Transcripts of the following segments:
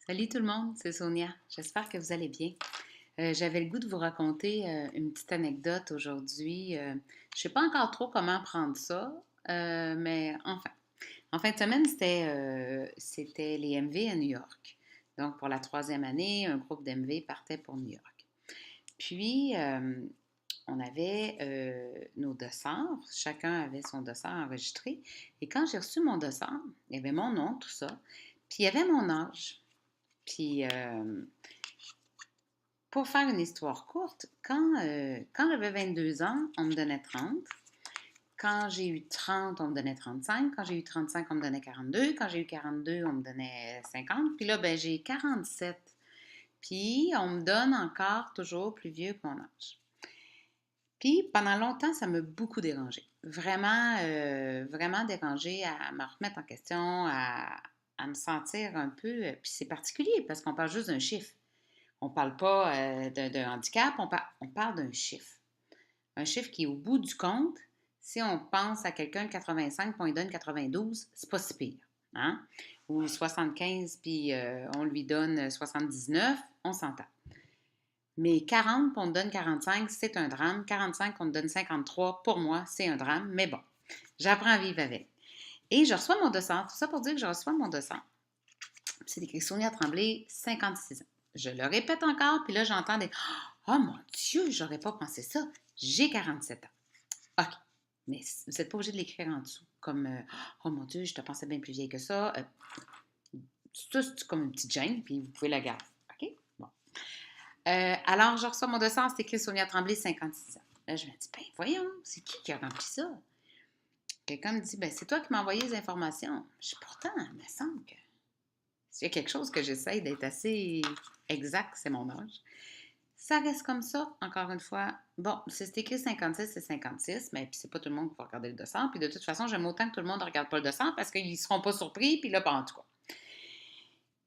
Salut tout le monde, c'est Sonia. J'espère que vous allez bien. J'avais le goût de vous raconter une petite anecdote aujourd'hui. Je ne sais pas encore trop comment prendre ça, mais enfin. En fin de semaine, c'était les MV à New York. Donc, pour la troisième année, un groupe d'MV partait pour New York. Puis, on avait nos dossards. Chacun avait son dossard enregistré. Et quand j'ai reçu mon dossard, il y avait mon nom, tout ça. Puis, il y avait mon âge. Puis, pour faire une histoire courte, quand j'avais 22 ans, on me donnait 30. Quand j'ai eu 30, on me donnait 35. Quand j'ai eu 35, on me donnait 42. Quand j'ai eu 42, on me donnait 50. Puis là, ben, j'ai 47. Puis on me donne encore toujours plus vieux que mon âge. Puis pendant longtemps, ça m'a beaucoup dérangé. Vraiment, vraiment dérangé à me remettre en question, à me sentir un peu. Puis c'est particulier parce qu'on parle juste d'un chiffre. On ne parle pas d'un handicap, on parle d'un chiffre. Un chiffre qui est au bout du compte. Si on pense à quelqu'un de 85 puis on lui donne 92, c'est pas si pire. Hein? Ou 75 puis on lui donne 79, on s'entend. Mais 40 puis on te donne 45, c'est un drame. 45 on te donne 53, pour moi, c'est un drame. Mais bon, j'apprends à vivre avec. Et je reçois mon dossard. Tout ça pour dire que je reçois mon dossard. C'est écrit Sonia Tremblay, 56 ans. Je le répète encore, puis là, j'entends des Oh mon Dieu, j'aurais pas pensé ça. J'ai 47 ans. OK. Mais vous n'êtes pas obligé de l'écrire en dessous. Comme Oh mon Dieu, je te pensais bien plus vieille que ça. Ça, c'est comme une petite gêne, puis vous pouvez la garder. OK? Bon. Alors, je reçois mon dossier, c'est écrit Sonia Tremblay, 56 ans. Là, je me dis, ben voyons, c'est qui a rempli ça? Quelqu'un me dit, ben c'est toi qui m'as envoyé les informations. Je dis, pourtant, il me semble que s'il y a quelque chose que j'essaye d'être assez exact, c'est mon âge. Ça reste comme ça, encore une fois. Bon, si c'est écrit 56, c'est 56, mais puis c'est pas tout le monde qui va regarder le dossier. Puis de toute façon, j'aime autant que tout le monde ne regarde pas le dossier parce qu'ils ne seront pas surpris. Puis là, ben, en tout cas,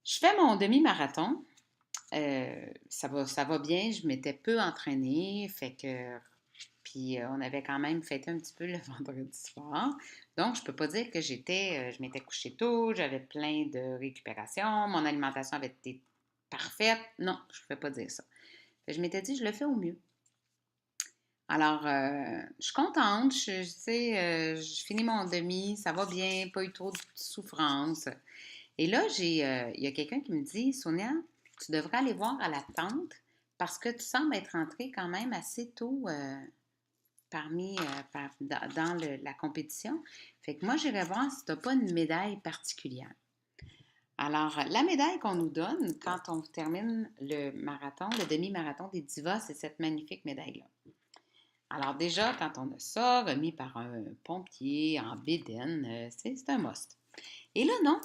je fais mon demi-marathon. Ça va bien. Je m'étais peu entraînée. Fait que. Puis on avait quand même fêté un petit peu le vendredi soir. Donc, je peux pas dire que je m'étais couchée tôt, j'avais plein de récupération, mon alimentation avait été parfaite. Non, je ne peux pas dire ça. Je m'étais dit, je le fais au mieux. Alors, je suis contente, je finis mon demi, ça va bien, pas eu trop de souffrance. Et là, il y a quelqu'un qui me dit, Sonia, tu devrais aller voir à la tente parce que tu sembles être rentrée quand même assez tôt dans la compétition. Fait que moi, j'irai voir si tu n'as pas une médaille particulière. Alors, la médaille qu'on nous donne quand on termine le marathon, le demi-marathon des divas, c'est cette magnifique médaille-là. Alors déjà, quand on a ça, remis par un pompier en bédaine, c'est un must. Et là, non,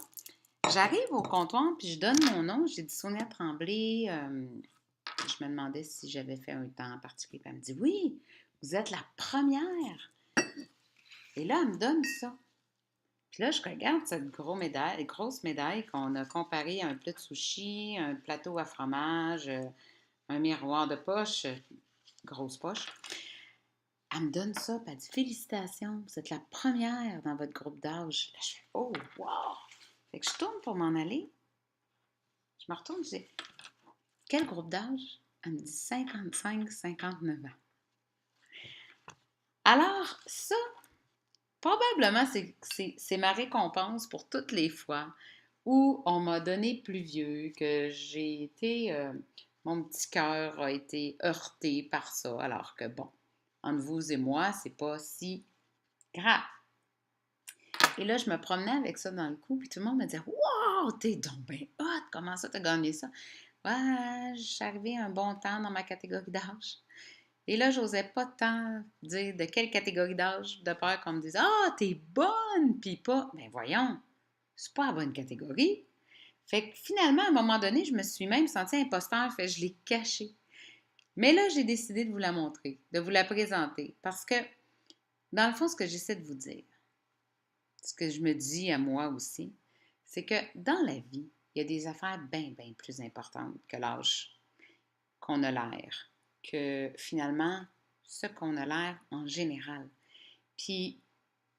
j'arrive au comptoir, puis je donne mon nom. J'ai dit Sonia Tremblay. Je me demandais si j'avais fait un temps particulier. Puis elle me dit oui, vous êtes la première. Et là, elle me donne ça. Puis là, je regarde cette grosse médaille qu'on a comparée à un plat de sushi, un plateau à fromage, un miroir de poche, grosse poche. Elle me donne ça, puis elle dit félicitations, vous êtes la première dans votre groupe d'âge. Là, je fais oh, wow! Fait que je tourne pour m'en aller. Je me retourne, je dis quel groupe d'âge? Elle me dit 55-59 ans. Alors, ça, probablement, c'est ma récompense pour toutes les fois où on m'a donné plus vieux, que j'ai été, mon petit cœur a été heurté par ça, alors que bon, entre vous et moi, c'est pas si grave. Et là, je me promenais avec ça dans le cou, puis tout le monde me disait Wow, t'es donc bien hot, comment ça t'as gagné ça? Ouais, je suis arrivée à un bon temps dans ma catégorie d'âge. Et là, j'osais pas tant dire de quelle catégorie d'âge, de peur qu'on me dise Ah, t'es bonne, puis pas. Ben voyons, c'est pas la bonne catégorie. Fait que finalement, à un moment donné, je me suis même sentie imposteur, fait que je l'ai cachée. Mais là, j'ai décidé de vous la montrer, de vous la présenter, parce que, dans le fond, ce que j'essaie de vous dire, ce que je me dis à moi aussi, c'est que dans la vie, il y a des affaires bien, bien plus importantes que l'âge qu'on a l'air, que finalement, ce qu'on a l'air en général. Puis,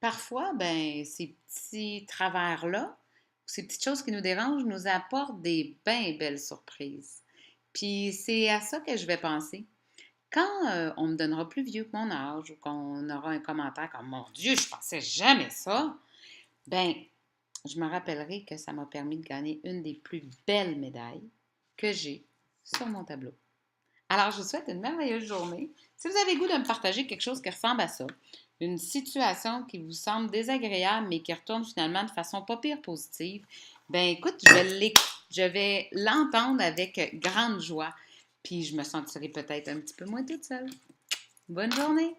parfois, ben, ces petits travers-là ces petites choses qui nous dérangent nous apportent des bien belles surprises. Puis c'est à ça que je vais penser. Quand on me donnera plus vieux que mon âge ou qu'on aura un commentaire comme Mon Dieu, je pensais jamais ça, ben, je me rappellerai que ça m'a permis de gagner une des plus belles médailles que j'ai sur mon tableau. Alors, je vous souhaite une merveilleuse journée. Si vous avez le goût de me partager quelque chose qui ressemble à ça, une situation qui vous semble désagréable, mais qui retourne finalement de façon pas pire positive, ben écoute, je vais l'entendre avec grande joie, puis je me sentirai peut-être un petit peu moins toute seule. Bonne journée!